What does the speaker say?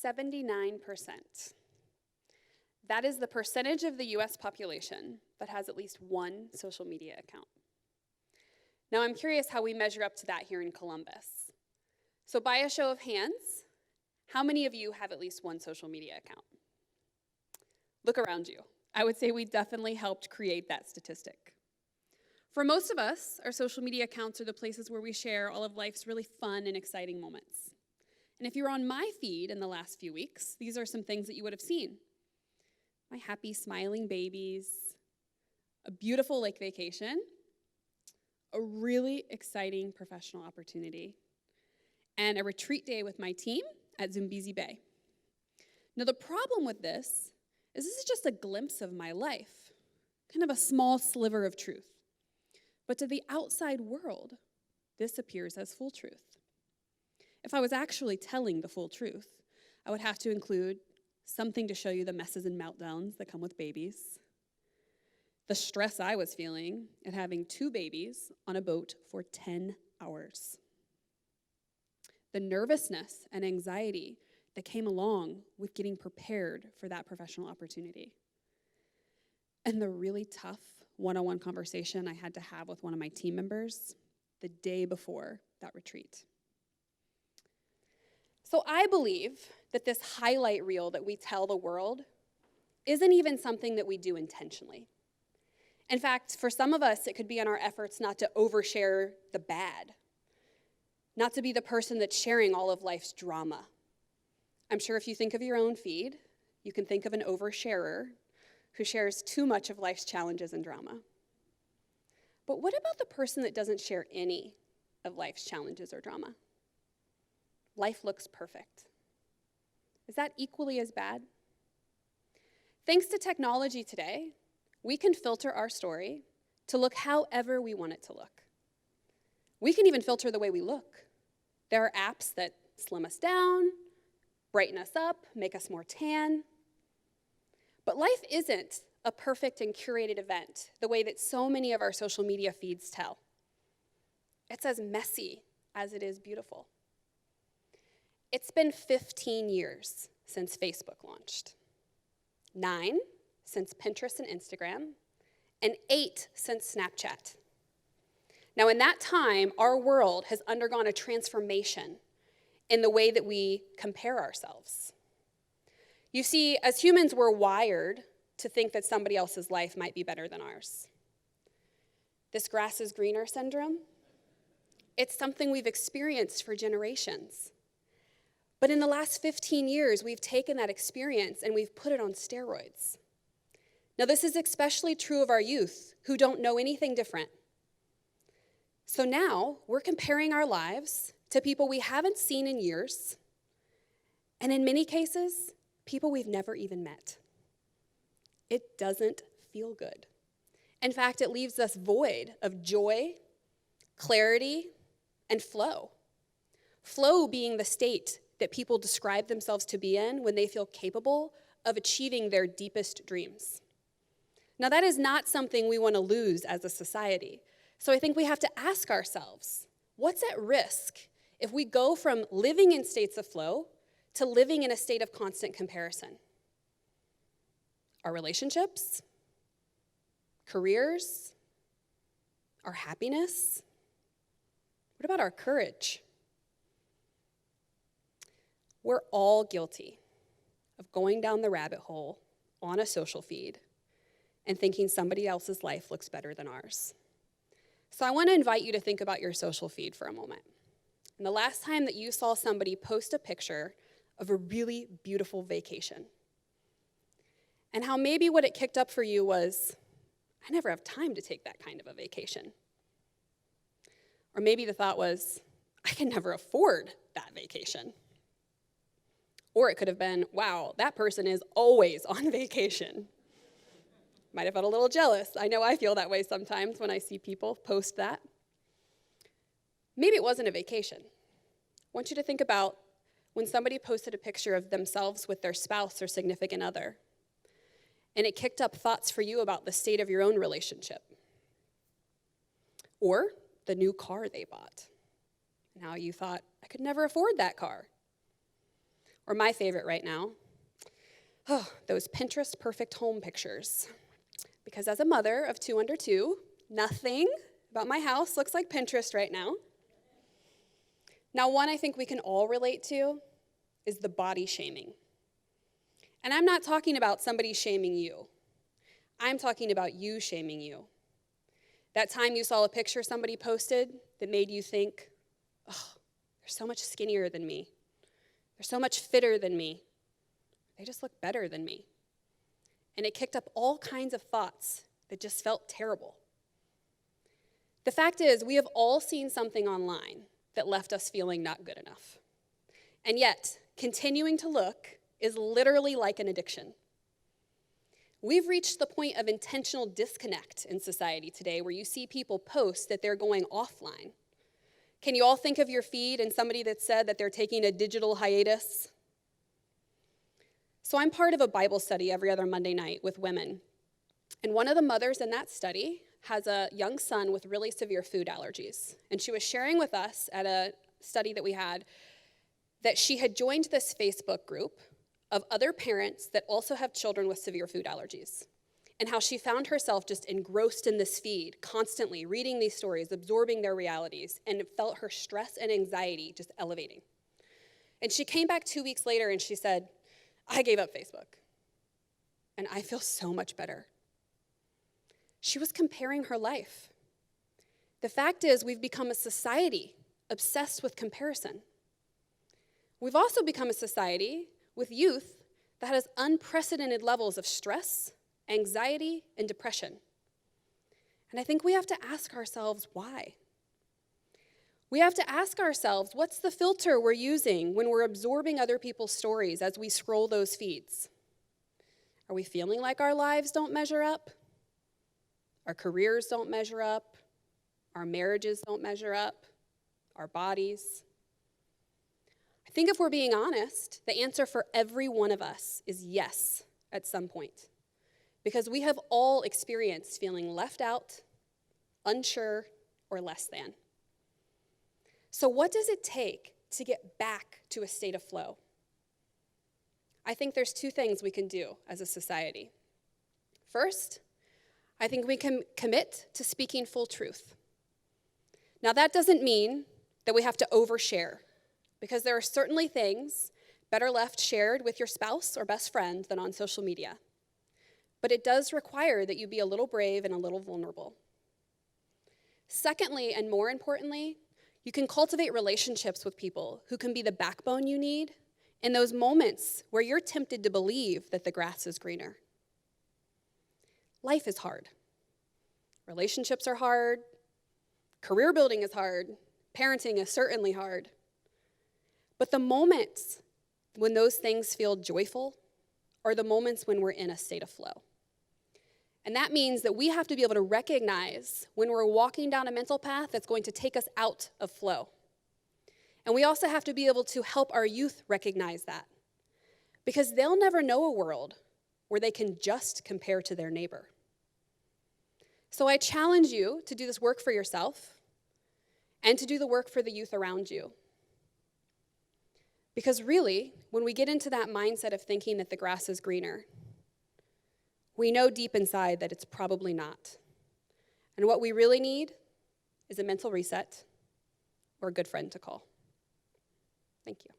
79%. That is the percentage of the US population that has at least one social media account. Now, I'm curious how we measure up to that here in Columbus. So by a show of hands, how many of you have at least one social media account? Look around you. I would say we definitely helped create that statistic. For most of us, our social media accounts are the places where we share all of life's really fun and exciting moments. And if you're on my feed in the last few weeks, these are some things that you would have seen. My happy, smiling babies, a beautiful lake vacation, a really exciting professional opportunity, and a retreat day with my team at Zumbizi Bay. Now, the problem with this is just a glimpse of my life, kind of a small sliver of truth. But to the outside world, this appears as full truth. If I was actually telling the full truth, I would have to include something to show you the messes and meltdowns that come with babies, the stress I was feeling at having 2 babies on a boat for 10 hours, the nervousness and anxiety that came along with getting prepared for that professional opportunity, and the really tough one-on-one conversation I had to have with one of my team members the day before that retreat. So I believe that this highlight reel that we tell the world isn't even something that we do intentionally. In fact, for some of us, it could be in our efforts not to overshare the bad, not to be the person that's sharing all of life's drama. I'm sure if you think of your own feed, you can think of an oversharer who shares too much of life's challenges and drama. But what about the person that doesn't share any of life's challenges or drama? Life looks perfect. Is that equally as bad? Thanks to technology today, we can filter our story to look however we want it to look. We can even filter the way we look. There are apps that slim us down, brighten us up, make us more tan. But life isn't a perfect and curated event the way that so many of our social media feeds tell. It's as messy as it is beautiful. It's been 15 years since Facebook launched, 9 since Pinterest and Instagram, and 8 since Snapchat. Now, in that time, our world has undergone a transformation in the way that we compare ourselves. You see, as humans, we're wired to think that somebody else's life might be better than ours. This grass is greener syndrome, it's something we've experienced for generations. But in the last 15 years, we've taken that experience and we've put it on steroids. Now, this is especially true of our youth who don't know anything different. So now we're comparing our lives to people we haven't seen in years, and in many cases, people we've never even met. It doesn't feel good. In fact, it leaves us void of joy, clarity, and flow. Flow being the state that people describe themselves to be in when they feel capable of achieving their deepest dreams. Now, that is not something we want to lose as a society. So I think we have to ask ourselves, what's at risk if we go from living in states of flow to living in a state of constant comparison? Our relationships, careers, our happiness? What about our courage? We're all guilty of going down the rabbit hole on a social feed and thinking somebody else's life looks better than ours. So I want to invite you to think about your social feed for a moment. And the last time that you saw somebody post a picture of a really beautiful vacation, and how maybe what it kicked up for you was, I never have time to take that kind of a vacation. Or maybe the thought was, I can never afford that vacation. Or it could have been, wow, that person is always on vacation. Might have felt a little jealous. I know I feel that way sometimes when I see people post that. Maybe it wasn't a vacation. I want you to think about when somebody posted a picture of themselves with their spouse or significant other, and it kicked up thoughts for you about the state of your own relationship. Or the new car they bought, and how you thought, I could never afford that car. Or my favorite right now, those Pinterest perfect home pictures. Because as a mother of 2 under 2, nothing about my house looks like Pinterest right now. Now, one I think we can all relate to is the body shaming. And I'm not talking about somebody shaming you. I'm talking about you shaming you. That time you saw a picture somebody posted that made you think, oh, they're so much skinnier than me. They're so much fitter than me. They just look better than me. And it kicked up all kinds of thoughts that just felt terrible. The fact is, we have all seen something online that left us feeling not good enough. And yet, continuing to look is literally like an addiction. We've reached the point of intentional disconnect in society today where you see people post that they're going offline. Can you all think of your feed and somebody that said that they're taking a digital hiatus? So I'm part of a Bible study every other Monday night with women. And one of the mothers in that study has a young son with really severe food allergies. And she was sharing with us at a study that we had that she had joined this Facebook group of other parents that also have children with severe food allergies, and how she found herself just engrossed in this feed, constantly reading these stories, absorbing their realities, and felt her stress and anxiety just elevating. And she came back 2 weeks later and she said, I gave up Facebook, and I feel so much better. She was comparing her life. The fact is, we've become a society obsessed with comparison. We've also become a society with youth that has unprecedented levels of stress, anxiety, and depression. And I think we have to ask ourselves why. We have to ask ourselves, what's the filter we're using when we're absorbing other people's stories as we scroll those feeds? Are we feeling like our lives don't measure up? Our careers don't measure up? Our marriages don't measure up? Our bodies? I think if we're being honest, the answer for every one of us is yes at some point. Because we have all experienced feeling left out, unsure, or less than. So what does it take to get back to a state of flow? I think there's 2 things we can do as a society. First, I think we can commit to speaking full truth. Now, that doesn't mean that we have to overshare, because there are certainly things better left shared with your spouse or best friend than on social media. But it does require that you be a little brave and a little vulnerable. Secondly, and more importantly, you can cultivate relationships with people who can be the backbone you need in those moments where you're tempted to believe that the grass is greener. Life is hard. Relationships are hard. Career building is hard. Parenting is certainly hard. But the moments when those things feel joyful are the moments when we're in a state of flow. And that means that we have to be able to recognize when we're walking down a mental path that's going to take us out of flow. And we also have to be able to help our youth recognize that, because they'll never know a world where they can just compare to their neighbor. So I challenge you to do this work for yourself and to do the work for the youth around you. Because really, when we get into that mindset of thinking that the grass is greener, we know deep inside that it's probably not. And what we really need is a mental reset or a good friend to call. Thank you.